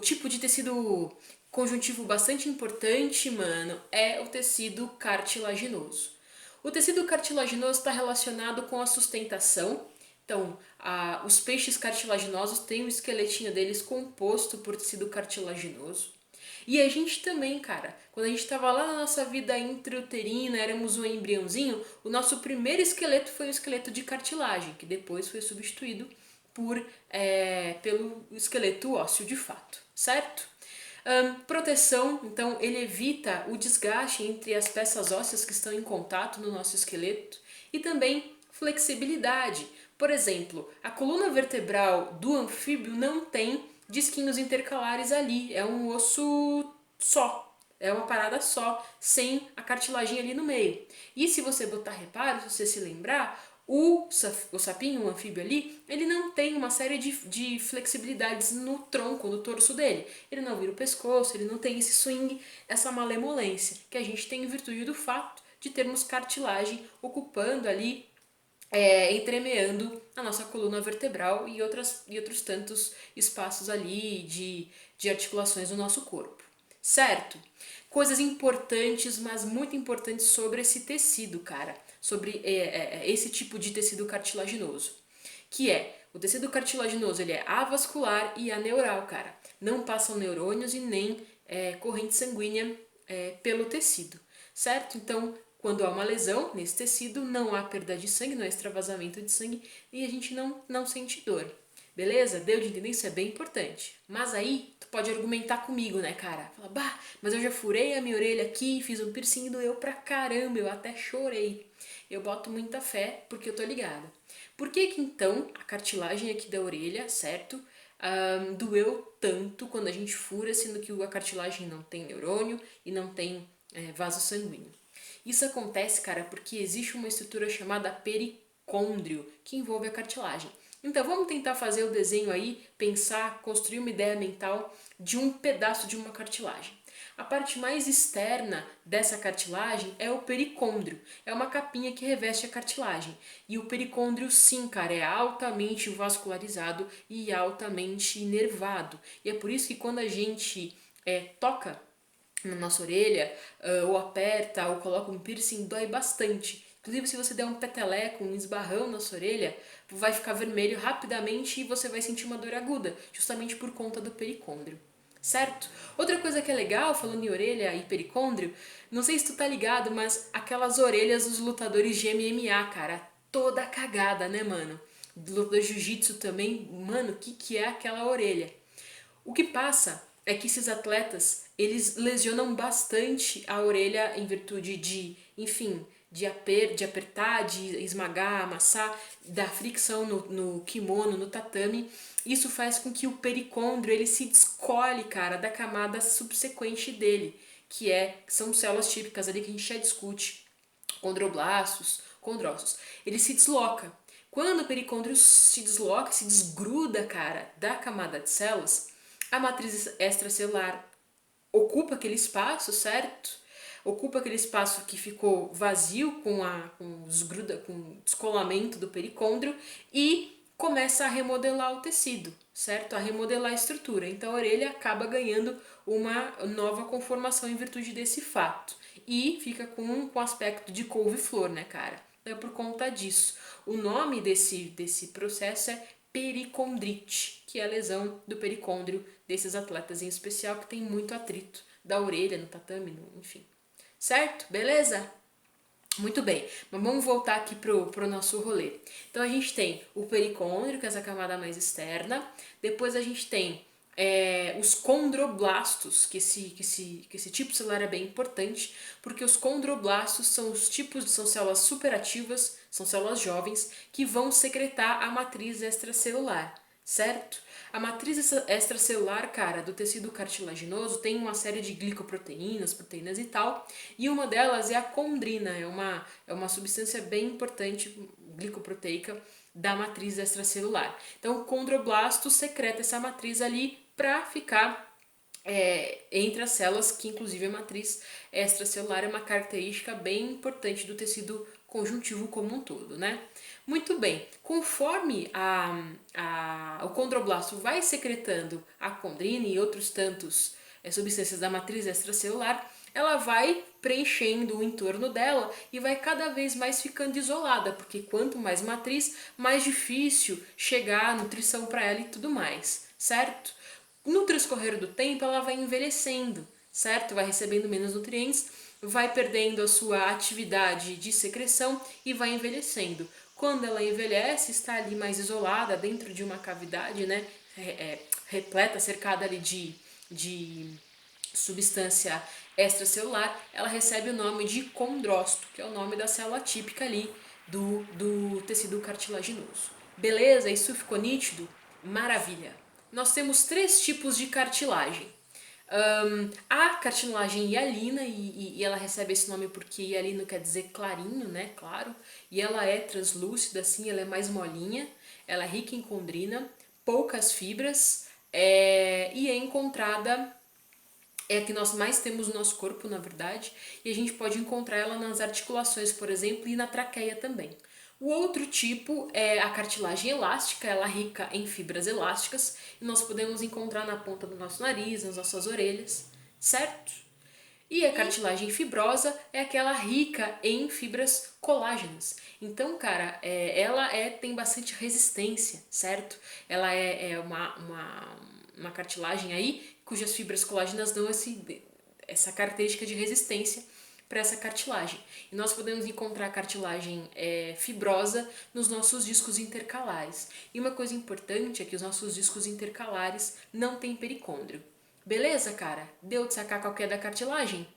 tipo de tecido conjuntivo bastante importante, mano, é o tecido cartilaginoso. O tecido cartilaginoso está relacionado com a sustentação. Então, os peixes cartilaginosos têm o esqueletinho deles composto por tecido cartilaginoso. E a gente também, cara, quando a gente estava lá na nossa vida intrauterina, éramos um embriãozinho, o nosso primeiro esqueleto foi um esqueleto de cartilagem, que depois foi substituído pelo esqueleto ósseo de fato, certo? Proteção, então ele evita o desgaste entre as peças ósseas que estão em contato no nosso esqueleto e também flexibilidade. Por exemplo, a coluna vertebral do anfíbio não tem disquinhos intercalares ali, é um osso só, é uma parada só, sem a cartilagem ali no meio. E se você botar reparo, se você se lembrar, o sapinho, o anfíbio ali, ele não tem uma série de flexibilidades no tronco, no torso dele. Ele não vira o pescoço, ele não tem esse swing, essa malemolência que a gente tem em virtude do fato de termos cartilagem ocupando ali, entremeando a nossa coluna vertebral e outros tantos espaços ali de articulações do nosso corpo. Certo? Coisas importantes, mas muito importantes sobre esse tecido, cara. Sobre esse tipo de tecido cartilaginoso. Que é, o tecido cartilaginoso ele é avascular e aneural, cara. Não passam neurônios e nem corrente sanguínea pelo tecido. Certo? Então, quando há uma lesão nesse tecido, não há perda de sangue, não há extravasamento de sangue e a gente não sente dor. Beleza? Deu de entender? Isso é bem importante. Mas aí, tu pode argumentar comigo, né, cara? Fala, bah, mas eu já furei a minha orelha aqui, fiz um piercing e doeu pra caramba, eu até chorei. Eu boto muita fé porque eu tô ligada. Por que que então a cartilagem aqui da orelha, certo? Doeu tanto quando a gente fura, sendo que a cartilagem não tem neurônio e não tem vaso sanguíneo. Isso acontece, cara, porque existe uma estrutura chamada pericôndrio que envolve a cartilagem. Então vamos tentar fazer o desenho aí, pensar, construir uma ideia mental de um pedaço de uma cartilagem. A parte mais externa dessa cartilagem é o pericôndrio. É uma capinha que reveste a cartilagem. E o pericôndrio, sim, cara, é altamente vascularizado e altamente inervado. E é por isso que quando a gente toca na nossa orelha, ou aperta, ou coloca um piercing, dói bastante. Inclusive, se você der um peteleco, um esbarrão na sua orelha, vai ficar vermelho rapidamente e você vai sentir uma dor aguda, justamente por conta do pericôndrio. Certo? Outra coisa que é legal, falando em orelha e pericôndrio, não sei se tu tá ligado, mas aquelas orelhas dos lutadores de MMA, cara, toda cagada, né, mano? Lutador de jiu-jitsu também, mano, o que é aquela orelha? O que passa é que esses atletas, eles lesionam bastante a orelha em virtude de, enfim, de apertar, de esmagar, amassar, da fricção no kimono, no tatame. Isso faz com que o pericôndrio ele se descole, cara, da camada subsequente dele, que são células típicas ali que a gente já discute, condroblastos, condrócitos. Ele se desloca. Quando o pericôndrio se desloca, se desgruda, cara, da camada de células, a matriz extracelular ocupa aquele espaço, certo? Ocupa aquele espaço que ficou vazio com o descolamento do pericôndrio e começa a remodelar o tecido, certo? A remodelar a estrutura. Então a orelha acaba ganhando uma nova conformação em virtude desse fato. E fica com aspecto de couve-flor, né, cara? É por conta disso. O nome desse processo é pericondrite, que é a lesão do pericôndrio desses atletas em especial que tem muito atrito da orelha no tatame, enfim. Certo? Beleza? Muito bem, mas vamos voltar aqui pro nosso rolê. Então a gente tem o pericôndrio, que é essa camada mais externa. Depois a gente tem os condroblastos, que esse tipo celular é bem importante, porque os condroblastos são células superativas, são células jovens, que vão secretar a matriz extracelular, certo? A matriz extracelular, cara, do tecido cartilaginoso tem uma série de glicoproteínas, proteínas e tal, e uma delas é a condrina, é uma substância bem importante, glicoproteica, da matriz extracelular. Então, o condroblasto secreta essa matriz ali para ficar entre as células, que inclusive a matriz extracelular é uma característica bem importante do tecido conjuntivo como um todo, né? Muito bem, conforme o condroblasto vai secretando a condrina e outros tantos substâncias da matriz extracelular, ela vai preenchendo o entorno dela e vai cada vez mais ficando isolada, porque quanto mais matriz, mais difícil chegar a nutrição para ela e tudo mais, certo? No transcorrer do tempo, ela vai envelhecendo, certo? Vai recebendo menos nutrientes, vai perdendo a sua atividade de secreção e vai envelhecendo. Quando ela envelhece, está ali mais isolada dentro de uma cavidade, né? Repleta, cercada ali de substância extracelular, ela recebe o nome de condrócito, que é o nome da célula típica ali do tecido cartilaginoso. Beleza? Isso ficou nítido? Maravilha! Nós temos três tipos de cartilagem. A cartilagem hialina, e ela recebe esse nome porque hialino quer dizer clarinho, né? Claro. E ela é translúcida, assim, ela é mais molinha, ela é rica em condrina, poucas fibras, e é encontrada é a que nós mais temos no nosso corpo, na verdade, e a gente pode encontrar ela nas articulações, por exemplo, e na traqueia também. O outro tipo é a cartilagem elástica, ela é rica em fibras elásticas, e nós podemos encontrar na ponta do nosso nariz, nas nossas orelhas, certo? E a cartilagem fibrosa é aquela rica em fibras colágenas. Então, cara, ela tem bastante resistência, certo? Ela é uma cartilagem aí cujas fibras colágenas dão essa característica de resistência para essa cartilagem. E nós podemos encontrar a cartilagem fibrosa nos nossos discos intercalares. E uma coisa importante é que os nossos discos intercalares não têm pericôndrio. Beleza, cara? Deu de sacar qual que é da cartilagem?